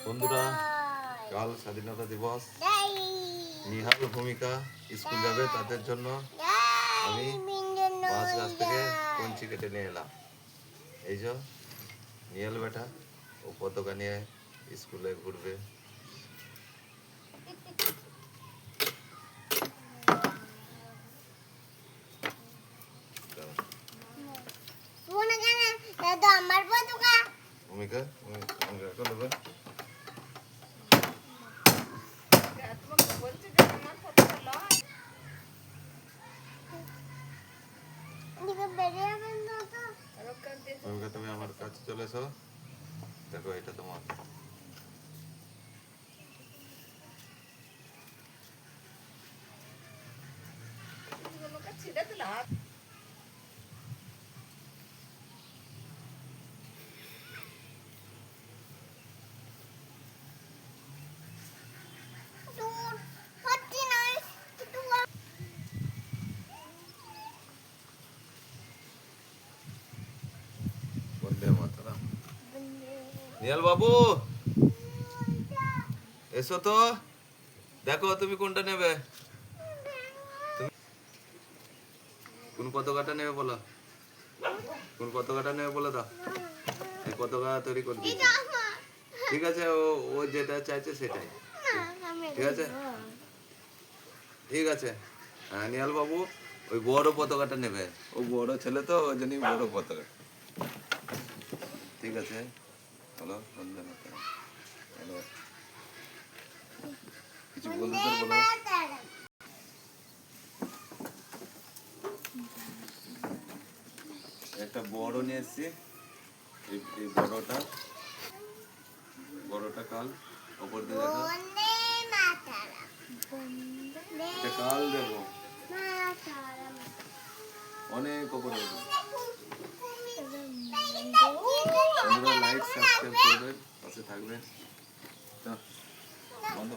বন্ধুরা, কাল স্বাধীনতা দিবস। নিহাল ভূমিকা স্কুল যাবে, তাদের জন্য আমি বাঁশ গাছ থেকে কঞ্চি কেটে নিয়ে এলাম। এই যে নিহাল বেটা, ও পতাকা নিয়ে স্কুলে ঘুরবে। ভূমিকা তুমি আমার কাছে চলে এসো। দেখো, এটা তোমার। নিহাল বাবু, এসো তো। দেখো তুমি কোনটা নেবে, কোন পতাকাটা নেবে বলো, কোন পতাকাটা নেবে বলে দাও। এই পতাকা তৈরি করে দিচ্ছি। ঠিক আছে, ও যেটা চাইছে সেটাই। ঠিক আছে, ঠিক আছে। হ্যাঁ, নিহাল বাবু ওই বড় পতাকাটা নেবে। ও বড় ছেলে তো, ওই জন্যই বড় পতাকা। ঠিক আছে, হলো বন্ধু। কিছু বন্ধুদের বলো। একটা বড় নিয়ে এসছি, এই বড়টা কাল ওপর দিয়ে দেখো। এটা কাল দেবো অনেক ওপরে। লাইক সাবস্ক্রাইব করবেন, পাশে থাকবেন। বন্ধ